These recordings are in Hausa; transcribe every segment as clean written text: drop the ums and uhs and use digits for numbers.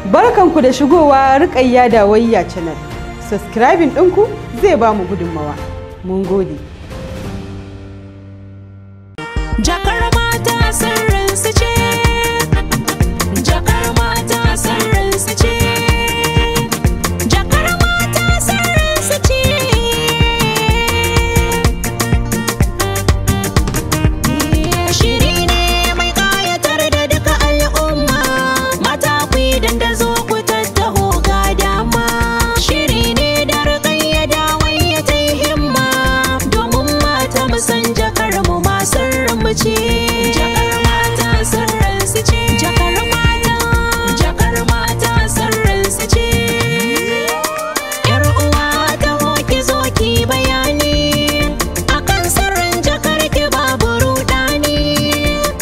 Barkanku da shigowa Rukayya DAWAYYA channel. Subscribing ɗinku zai ba mu gudunmawa. Mun gode. Jakar mata sirrin su ce. Jakar mata sirrin su ce. Jakar mata sirrin su ce. Shiri ne mai kayatar da duka al'umma. Mata ku yi dandazo ku tattaho ga dama. Shiri ne da Rukayya DAWAYYA ta yi himma. Domin mata mu san jakar mu ma sirrin mu ce. Jakar mata sirrin su ce. Jakar mata sirrin su ce. Yar uwa ta hoki zo ki bayani akan sirrin jakar ki babu rudani.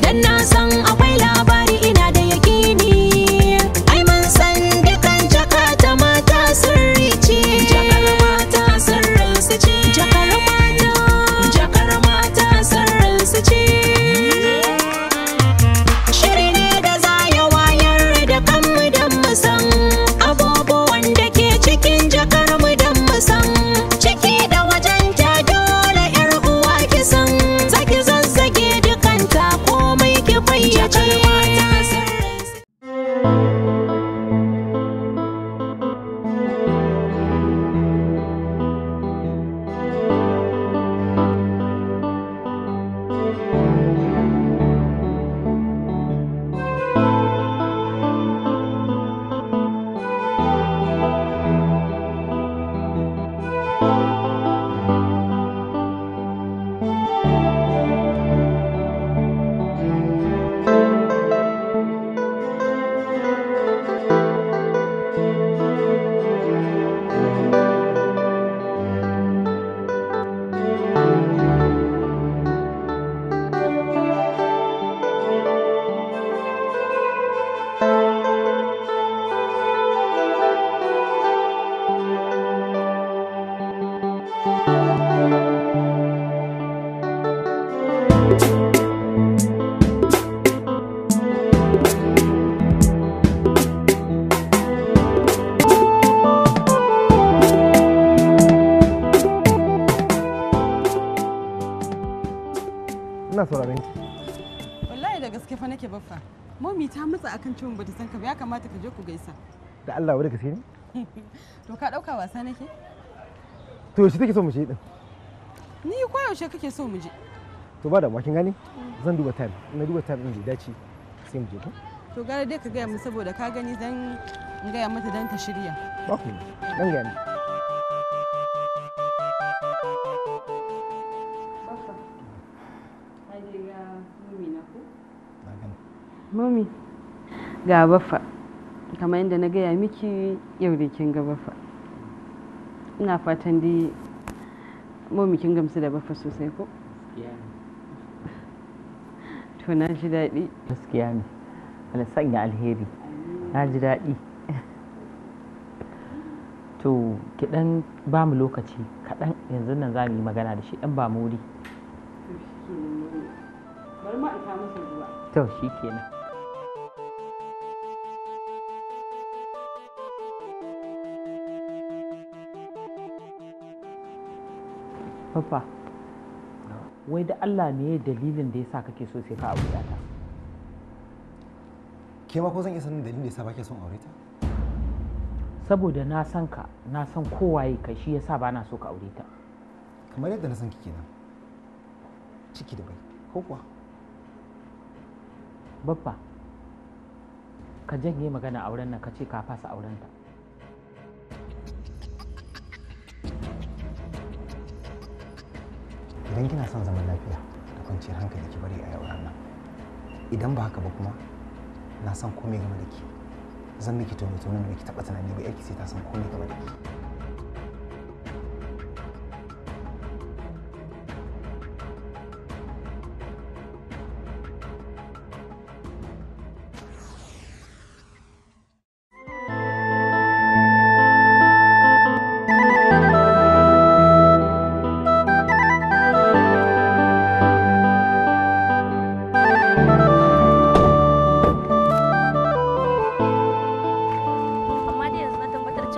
Dan na san akwai labari ina da yakini. Ai mun san dukan jaka ta mata sirri ce. Jakar mata sirrin su ce. Jakar mata sirrin su ce. Shiri ne da za ya wayar da kanmu don mu san abubuwan da ke cikin jakar mu don mu san ciki da wajen ta dole yar uwa ki san zaki zazzage dukanta komai ki fayyace. Ina sauraron ki. Wallahi da gaske fa nake baffa. Mami ta matsa akan cewa bata san ka ba, ya kamata ka je ku gaisa. Da Allah wani gaske ne? To ka dauka wasa nake? To yaushe take so mu je din? Ni ko yaushe kake so mu je? To ba da kin gani? Zan duba time. Na duba time din da dace sai mu je ko? To gara dai ka gaya mu saboda ka gani dan in gaya mata dan ta shirya. Ba ku. Dan gani. Baffa. Ai dai ga mami na ko? Na gani. Mami. Ga baffa. Kamar yadda na gaya miki yau da kin ga baffa. Ina fatan dai mami kin gamsu da baffa sosai ko? To na ji daɗi. Gaskiya ne. Allah sanya alheri. Na ji daɗi. To ki ɗan ba mu lokaci kaɗan yanzu nan za mu yi magana da shi ɗan ba mu wuri. Bari ma in masa ruwa. To shi kenan. Papa, wai da Allah ne dalilin da ya sa kake so sai ka aure ta? Ke ma ko zan iya sanin dalilin da yasa ba ke son aure ta? Saboda na san ka, na san kowaye kai shi yasa ba na so ka aure ta. Kamar yadda na san ki kenan. Ciki da bai. Ko kuwa? Babba, ka janye magana auren nan ka ce ka fasa auren ta. Idan kina son zaman lafiya da kwanciyar hankali ki bari a yi auren nan. Idan ba haka ba kuma na san komai game da ki. Zan miki tono da baki taɓa tunani ba yarki sai ta san komai game da ki.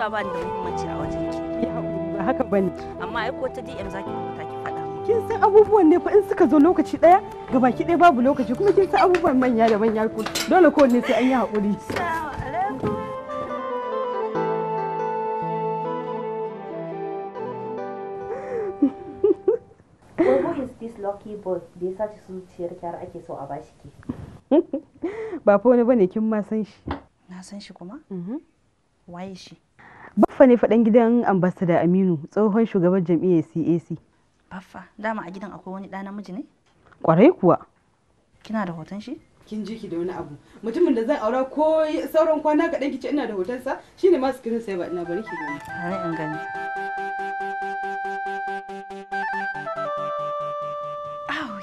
cewa ba ni da muhimmanci a wajen ki. Ya haƙuri ba haka bane. Amma ai ko ta DM zaki rubuta ki faɗa. Kin san abubuwan ne fa in suka zo lokaci ɗaya gabaki ɗaya babu lokaci kuma kin san abubuwan manya da manya ko dole ko ne sai an yi haƙuri. Assalamu alaikum. Who is this lucky boy da ya sace zuciyar kyar ake so a bashi ke? Ba fa wani bane kin ma san shi. Na san shi kuma? Waye shi? Baffa ne faɗan gidan ambassador Aminu tsohon shugaban jam'iyyar CAC. Baffa, dama a gidan akwai wani ɗa namiji ne? Kwarai kuwa. Kina da hoton shi? Kin ji ki da wani abu. Mutumin da zan aura ko sauran kwana kaɗan ki ce ina da hotonsa shine ma screen sai ba ina bari ki gani. Bari in gani.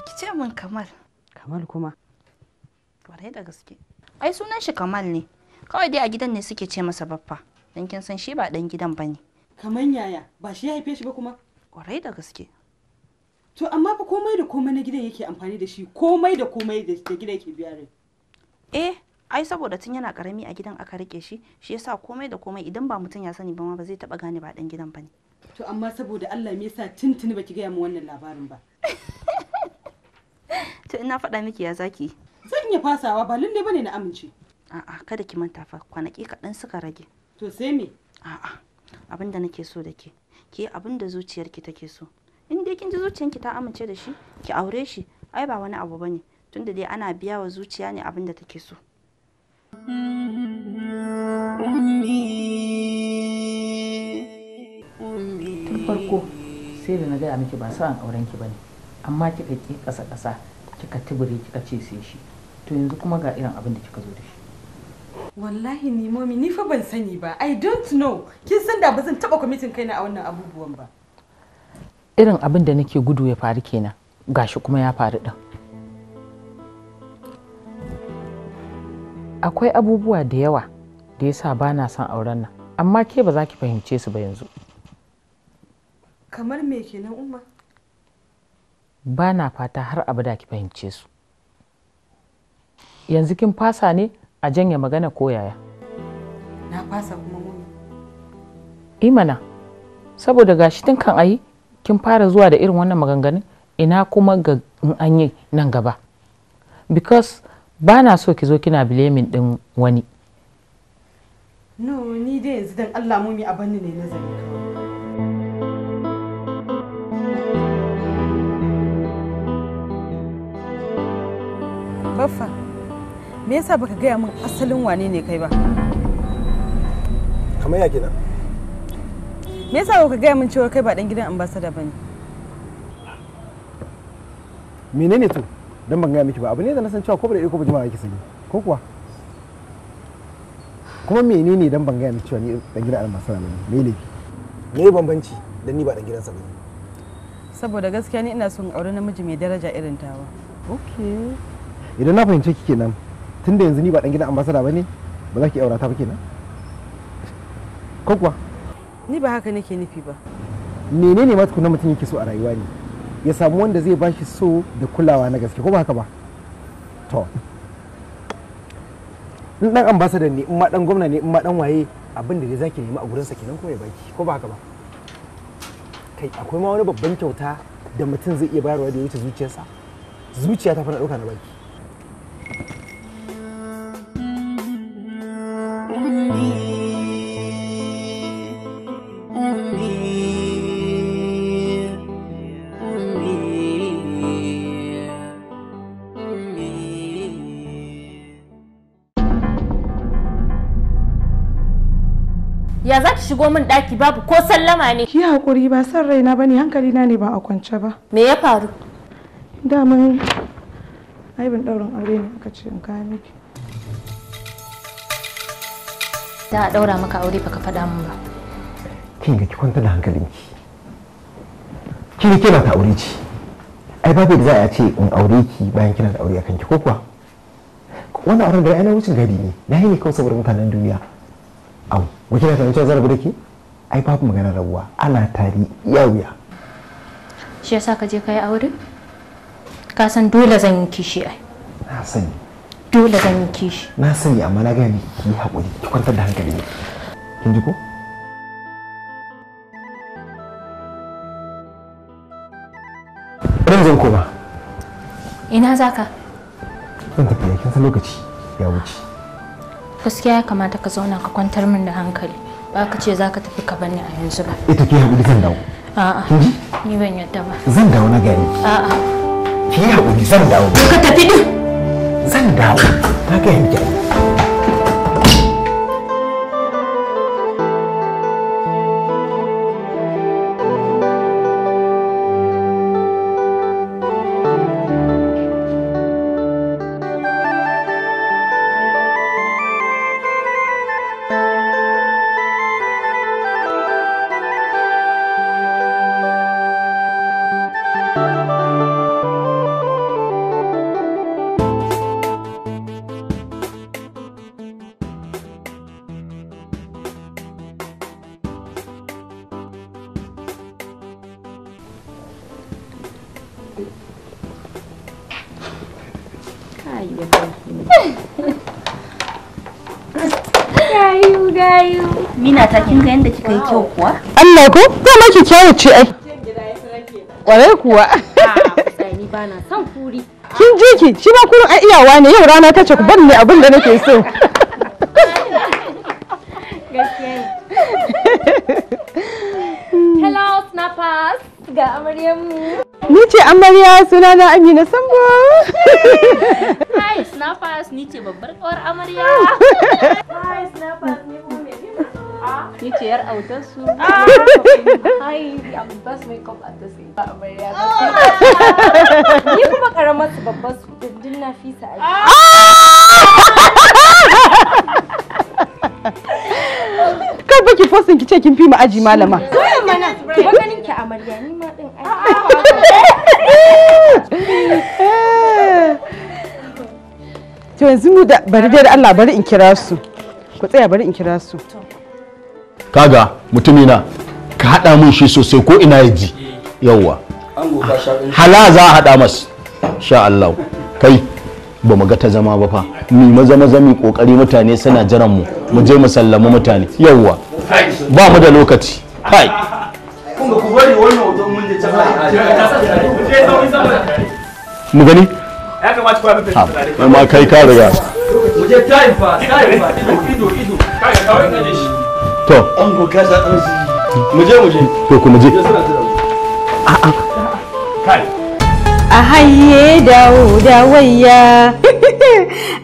Ki ce min Kamal. Kamal kuma? Kwarai da gaske. Ai sunan shi Kamal ne. Kawai dai a gidan ne suke ce masa Baffa. Dan kin san shi ba dan gidan bane. Kaman yaya? Ba shi ya haife shi ba kuma? Kwarai da gaske. To amma fa komai da komai na gidan yake amfani da shi, komai da komai da gidan yake biya rai. Ai saboda tun yana karami a gidan aka rike shi, shi yasa komai da komai idan ba mutum ya sani ba ma ba zai taba gane ba dan gidan bane. To amma saboda Allah me yasa tuntuni baki gaya mu wannan labarin ba? To ina faɗa miki ya zaki. Zan iya fasawa ba lalle bane na amince. A'a kada ki manta fa kwanaki kaɗan suka rage. To sai me? A'a abin da nake so da ke, ki abin da zuciyarki take so. In dai kin ji zuciyarki ta amince da shi, ki aure shi. Ai ba wani abu bane, tunda dai ana biya wa zuciya ne abin da take so. Tun farko sai da na gaya miki ba sa'an auren ki bane, amma kika ki kasa kika tubure kika ce sai shi. To yanzu kuma ga irin abin da kika zo da shi. Wallahi ni momi ni fa ban sani ba. I don't know. Kin san da ba zan taba committing kaina a wannan abubuwan ba. Irin abin da nake gudu ya faru kenan, gashi kuma ya faru din. Akwai abubuwa da yawa da yasa ba na son auren nan, amma ke ba za ki fahimce su ba yanzu. Kamar me kenan Umma? Ba na fata har abada ki fahimce su. Yanzu kin fasa ne a janye magana ko yaya? Na fasa kuma momi. Imana, saboda gashi tun kan ayi kin fara zuwa da irin wannan maganganun, ina kuma ga in an yi nan gaba. Because ba na so ki zo kina blaming din wani. No, ni dai yanzu dan Allah momi a banni ne nazari kawai. Baffa, me yasa baka gaya min asalin wane ne kai ba? Kamar ya kenan? Me yasa baka gaya min cewa kai ba dan gidan ambassador bane? Menene to? Dan ban gaya miki ba. Abu ne da na san cewa ko ba da ko ba jima'a yake sani. Ko kuwa? Kuma menene dan ban gaya miki cewa ni dan gidan ambassador bane? Me laifi? Me bambanci dan ni ba dan gidansa bane? Saboda gaskiya ni ina son aure namiji mai daraja irin tawa. Okay. Idan na fahimce ki kenan, tunda yanzu ni ba dan gidan ambassador bane, ba za ki aura ta ba kenan? Ko kuwa? Ni ba haka nake nufi ba. Menene ma tukuna mutum yake so a rayuwa ne? Ya samu wanda zai bashi so da kulawa na gaske, ko ba haka ba? To. In dan ambassador ne, in ma dan gwamna ne, in ma dan waye, abin da dai zaki nemi a gurinsa kenan kuma ya baki, ko ba haka ba? Kai akwai ma wani babban kyauta da mutum zai iya bayarwa da ya wuce zuciyarsa. Zuciya ta fa na dauka na baki. Ya za ki shigo min ɗaki babu ko sallama ne? Ki haƙuri ba san raina bane hankali na ne ba a kwance ba. Me ya faru? Daman aibin ɗaurin aure ne aka ce in kawo miki. Da a ɗaura maka aure baka faɗa min ba. Kin ga ki kwanta da hankalinki. Kin kina ta aure ce. Ai babu da za a ce in aure ki bayan kina da aure akan ki ko kuwa? Wannan auren da ana wucin gadi ne. Na yi ne kawai saboda mutanen duniya. Au, kuke na tunanin cewa zan rabu da ke? Ai babu magana rabuwa, ana tari iya wuya. Shi yasa ka je ka yi aure? Ka san dole zan yi kishi ai. Na sani. Dole zan yi kishi. Na sani amma na gaya miki ki haƙuri, ki kwantar da hankali ne. Kin ji ko? Ran zan koma. Ina zaka? Zan tafi kin san lokaci ya wuce. Gaskiya ya kamata ka zauna ka kwantar min da hankali. Ba ka ce zaka tafi ka bani a yanzu ba. Ita ke haƙuri zan dawo. A'a. Ni ban yadda ba. Zan dawo na gani. A'a. Ki haƙuri zan dawo. Ka tafi din. Zan dawo. Na ga yanki. Gayu. Mina ta kin ga yanda kika yi kyau kuwa? Allah ko? Ta maki kyau ce ai. Kwarai kuwa. Ni ba na son furi. Kin je ki, shi ma kullum ai iyawa ne yau rana ta ce ku bar ni abin da nake so. Gaskiya. Hello snappers. Ga amaryanmu. Ni ce amarya sunana Amina Sambo. Hi snappers, ni ce babbar kawar amarya. Hi snappers, ni Ummi. Ni ce yar autar su. Hi, I'm the best makeup artist in amarya. Ni kuma karamar su babbar su dindin na fisa ai. Kar baki fosin ki ce kin fi mu aji malama. Zoya mana, ki ba ganin ki amarya ni ma din ai. To yanzu mu da bari dai da Allah bari in kira su. Ku tsaya bari in kira su. Kaga mutumina ka hada min shi sosai ko ina yaji. Yawwa. Hala za a hada mas. Insha Allah. Kai ba mu ga ta zama ba fa. Mu maza mi kokari mutane suna jiran mu. Mu je mu sallama mutane. Yawwa. Ba mu da lokaci. Kai. Kun ga ku bari wannan hoton mun je can. Mu gani? Ya kamata ku ba mu tare. Amma kai ka riga. Mu je time fa ido. Kaga kawai ka je shi. To. An go ka sa dan mu je. To ku mu je. Kai. A haye dawo dawayya.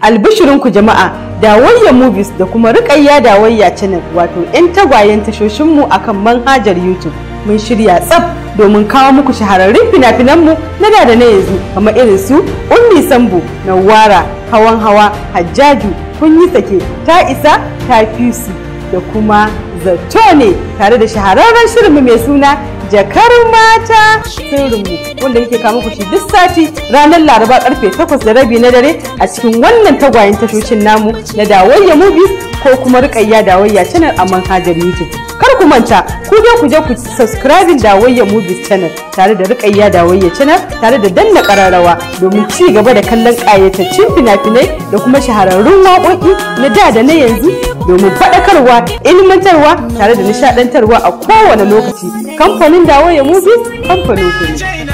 Albishirinku jama'a, Dawayya Movies da kuma RUKAYYA Dawayya Channel wato 'yan tagwayen tashoshinmu akan manhajar YouTube. Mun shirya tsaf domin kawo muku shahararrun fina-finanmu na da na yanzu kamar irin su Ummi Sambo, Nawara, Hawan Hawa, Hajjaju, Kun yi sake, Ta isa, Ta fisi da kuma Zato ne tare da shahararren shirinmu mai suna Jakar Mata Sirrinmu wanda muke kawo muku shi duk sati ranar Laraba karfe 8:30 na dare a cikin wannan tagwayen tashoshin namu na Dawayya Movies ko kuma RUKAYYA Dawayya Channel a manhajar YouTube. Kar ku manta, ku je ku subscribing Dawayya Movies Channel tare da RUKAYYA Dawayya Channel tare da danna kararrawa domin ci gaba da kallon ƙayataccen fina-finai da kuma shahararrun waƙoƙi na da na yanzu domin faɗakarwa, ilmantarwa tare da nishaɗantarwa a kowane lokaci. Kamfanin Dawayya Movies kamfanin ku ne.